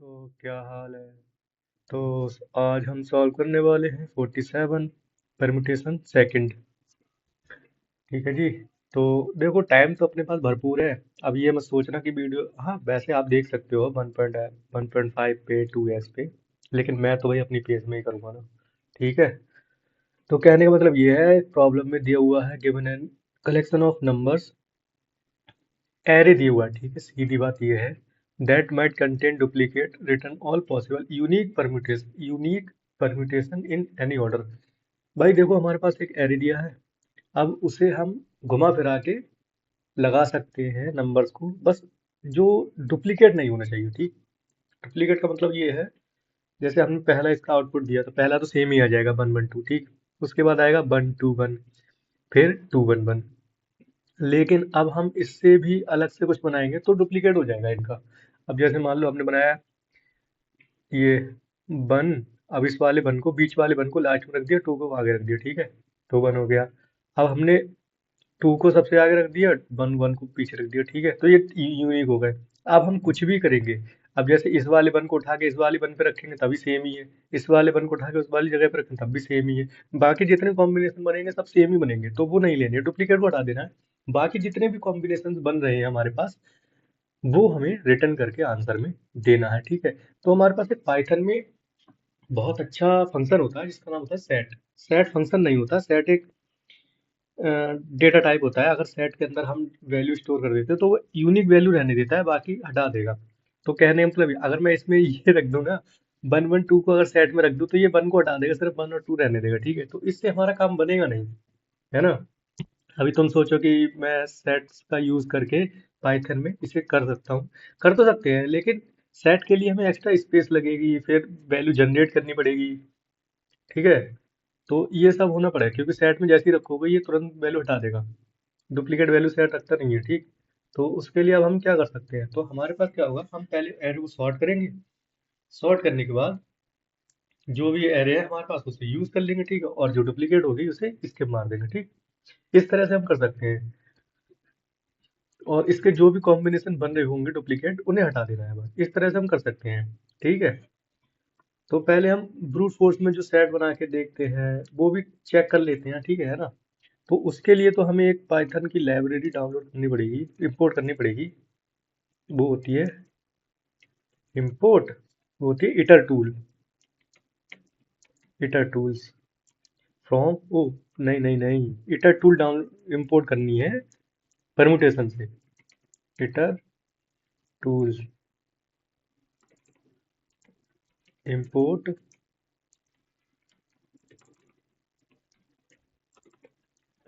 तो क्या हाल है। तो आज हम सॉल्व करने वाले हैं 47 परम्यूटेशन सेकंड। ठीक है जी। तो देखो टाइम तो अपने पास भरपूर है। अब ये मत सोचना कि वीडियो, हाँ वैसे आप देख सकते हो 1.5 पे 2s पे, लेकिन मैं तो भाई अपनी पेज में ही करूँगा ना। ठीक है। तो कहने का मतलब ये है, प्रॉब्लम में दिया हुआ है given an collection of numbers, array दिया हुआ है। ठीक है, सीधी बात ये है, that might contain duplicate return all possible unique permutation in any order. भाई देखो हमारे पास एक एरे दिया है, अब उसे हम घुमा फिरा के लगा सकते हैं नंबर्स को, बस जो डुप्लीकेट नहीं होना चाहिए। ठीक, डुप्लीकेट का मतलब ये है, जैसे हमने पहला इसका आउटपुट दिया तो पहला तो सेम ही आ जाएगा 1 1 2। ठीक, उसके बाद आएगा 1 2 1, फिर 2 1 1। लेकिन अब हम इससे भी अलग से कुछ बनाएंगे तो डुप्लीकेट हो जाएगा इनका। अब जैसे मान लो हमने बनाया ये बन, अब इस वाले बन को, बीच वाले बन को लास्ट में रख दिया, टू को आगे रख दिया। ठीक है, तो वन हो गया। अब हमने टू को सबसे आगे रख दिया, वन वन को पीछे रख दिया। ठीक है, तो ये यूनिक हो गए। अब हम कुछ भी करेंगे, अब जैसे इस वाले बन को उठा के इस वाले बन पे रखेंगे तभी सेम ही है, इस वाले बन को उठा के उस वाली जगह पे रखेंगे तब भी सेम ही है। बाकी जितने कॉम्बिनेशन बनेंगे सब सेम ही बनेंगे, तो वो नहीं लेने, डुप्लीकेट को हटा देना है। बाकी जितने भी कॉम्बिनेशन बन रहे हैं हमारे पास, वो हमें रिटर्न करके आंसर में देना है। ठीक है। तो हमारे पास एक पाइथन में बहुत अच्छा फंक्शन होता है जिसका नाम होता है सेट। सेट फंक्शन नहीं होता, सेट एक डेटा टाइप होता है। अगर सेट के अंदर हम वैल्यू स्टोर कर देते हैं तो वो यूनिक वैल्यू रहने देता है, बाकी हटा देगा। तो कहने का मतलब अगर मैं इसमें ये रख दूं ना, 1 1 2 को अगर सेट में रख दूं तो ये 1 को हटा देगा, सिर्फ 1 और 2 रहने देगा। ठीक है, तो इससे हमारा काम बनेगा नहीं, है ना। अभी तुम सोचो कि मैं सेट्स का यूज करके पाइथन में इसे कर सकता हूँ, कर तो सकते हैं, लेकिन सेट के लिए हमें एक्स्ट्रा स्पेस लगेगी, फिर वैल्यू जनरेट करनी पड़ेगी। ठीक है, तो ये सब होना पड़ेगा, क्योंकि सेट में जैसे ही रखोगे ये तुरंत वैल्यू हटा देगा। डुप्लीकेट वैल्यू सेट रखता नहीं है। ठीक, तो उसके लिए अब हम क्या कर सकते हैं, तो हमारे पास क्या होगा, हम पहले एरे को सॉर्ट करेंगे। सॉर्ट करने के बाद जो भी एरे है हमारे पास उसे यूज कर लेंगे। ठीक है, और जो डुप्लीकेट होगी उसे स्किप मार देंगे। ठीक, इस तरह से हम कर सकते हैं, और इसके जो भी कॉम्बिनेशन बन रहे होंगे डुप्लीकेट उन्हें हटा देना है, बस इस तरह से हम कर सकते हैं। ठीक है, तो पहले हम ब्रूट फोर्स में जो सेट बना के देखते हैं वो भी चेक कर लेते हैं। ठीक है ना। तो उसके लिए तो हमें एक पाइथन की लाइब्रेरी डाउनलोड करनी पड़ेगी, इंपोर्ट करनी पड़ेगी। वो होती है इंपोर्ट, वो होती है iter tool, iter tools from ओ, नहीं नहीं नहीं, इटर टूल डाउन इंपोर्ट करनी है परमुटेशन से। Hitter tool import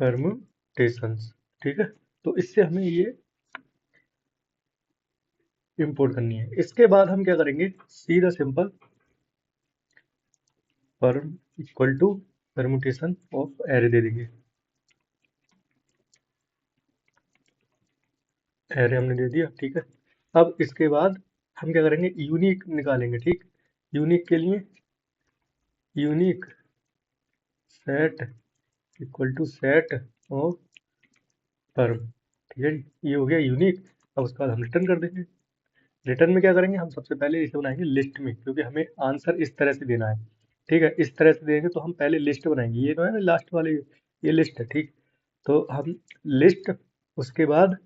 permutations. ठीक है, तो इससे हमें ये इंपोर्ट करनी है। इसके बाद हम क्या करेंगे, सीधा simple perm equal to permutation of array दे देंगे। एरे हमने दे दिया। ठीक है, अब इसके बाद हम क्या करेंगे, यूनिक निकालेंगे। ठीक, यूनिक के लिए unique set equal to set of परम। ठीक है जी, ये हो गया यूनिक। अब उसके बाद हम रिटर्न कर देंगे। रिटर्न में क्या करेंगे, हम सबसे पहले इसे बनाएंगे लिस्ट में, क्योंकि हमें आंसर इस तरह से देना है। ठीक है, इस तरह से देंगे तो हम पहले लिस्ट बनाएंगे, ये तो है ना लास्ट वाले, ये लिस्ट है। ठीक, तो हम लिस्ट, उसके बाद,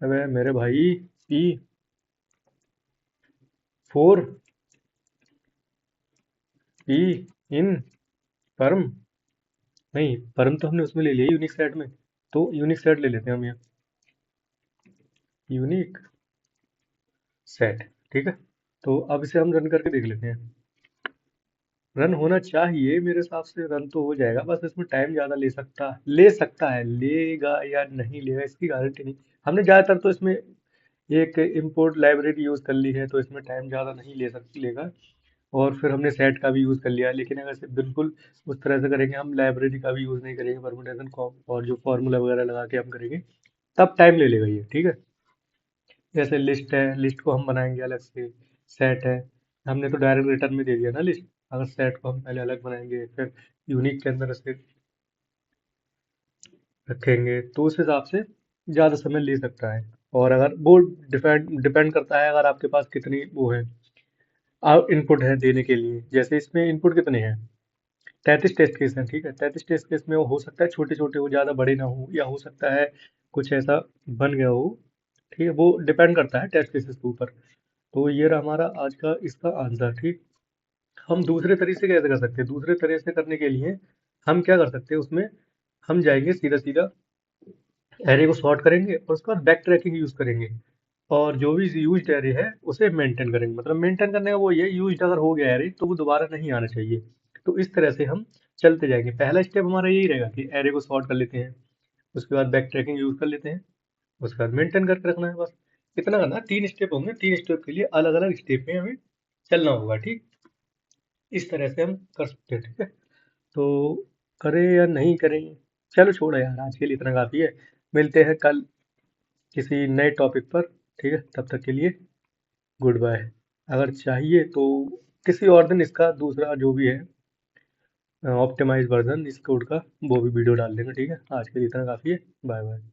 अबे मेरे भाई, पी फोर पी इन परम, नहीं परम तो हमने उसमें ले लिया यूनिक सेट में, तो यूनिक सेट ले लेते हैं हम यहाँ, यूनिक सेट। ठीक है, तो अब इसे हम रन करके देख लेते हैं। रन होना चाहिए, मेरे हिसाब से रन तो हो जाएगा, बस इसमें टाइम ज़्यादा ले सकता है, लेगा या नहीं लेगा इसकी गारंटी नहीं। हमने ज़्यादातर तो इसमें एक इंपोर्ट लाइब्रेरी यूज़ कर ली है, तो इसमें टाइम ज़्यादा नहीं लेगा। और फिर हमने सेट का भी यूज़ कर लिया, लेकिन अगर से बिल्कुल उस तरह से करेंगे, हम लाइब्रेरी का भी यूज़ नहीं करेंगे, परमुटेशन को और जो फॉर्मूला वगैरह लगा के हम करेंगे, तब टाइम ले लेगा ये। ठीक है, जैसे लिस्ट है, लिस्ट को हम बनाएंगे अलग से, सेट है, हमने तो डायरेक्ट रिटर्न में दे दिया ना लिस्ट। अगर सेट को हम पहले अलग बनाएंगे, फिर यूनिक के अंदर से रखेंगे, तो उस हिसाब से ज़्यादा समय ले सकता है। और अगर वो डिपेंड डिपेंड करता है अगर आपके पास कितनी वो है इनपुट है देने के लिए। जैसे इसमें इनपुट कितने हैं, 33 टेस्ट केस हैं, ठीक है। 33 टेस्ट केस में वो हो सकता है छोटे छोटे हो, ज़्यादा बड़े ना हो, या हो सकता है कुछ ऐसा बन गया हो, ठीक है। वो डिपेंड करता है टेस्ट केसेस के ऊपर। तो ये रहा हमारा आज का इसका आंसर, ठीक। हम दूसरे तरीके से कैसे कर सकते हैं, दूसरे तरीके से करने के लिए हम क्या कर सकते हैं उसमें, हम जाएंगे सीधा सीधा एरे को सॉर्ट करेंगे और उसके बाद बैक ट्रैकिंग यूज करेंगे, और जो भी यूज्ड एरे है उसे मेंटेन करेंगे। मतलब मेंटेन करने का वो ये, यूज्ड अगर हो गया एरे तो वो दोबारा नहीं आना चाहिए। तो इस तरह से हम चलते जाएंगे। पहला स्टेप हमारा यही रहेगा कि एरे को सॉर्ट कर लेते हैं, उसके बाद बैक ट्रैकिंग यूज कर लेते हैं, उसके बाद मेंटेन करके रखना है, बस इतना करना है। 3 स्टेप होंगे, 3 स्टेप के लिए अलग अलग स्टेप में हमें चलना होगा, ठीक। इस तरह से हम कर सकते हैं, ठीक है। तो करें या नहीं करें, चलो छोड़ो यार, आज के लिए इतना काफ़ी है। मिलते हैं कल किसी नए टॉपिक पर, ठीक है। तब तक के लिए गुड बाय। अगर चाहिए तो किसी और दिन इसका दूसरा जो भी है ऑप्टिमाइज वर्जन इस कोड का वो भी वीडियो डाल देंगे, ठीक है। आज के लिए इतना काफ़ी है। Bye bye.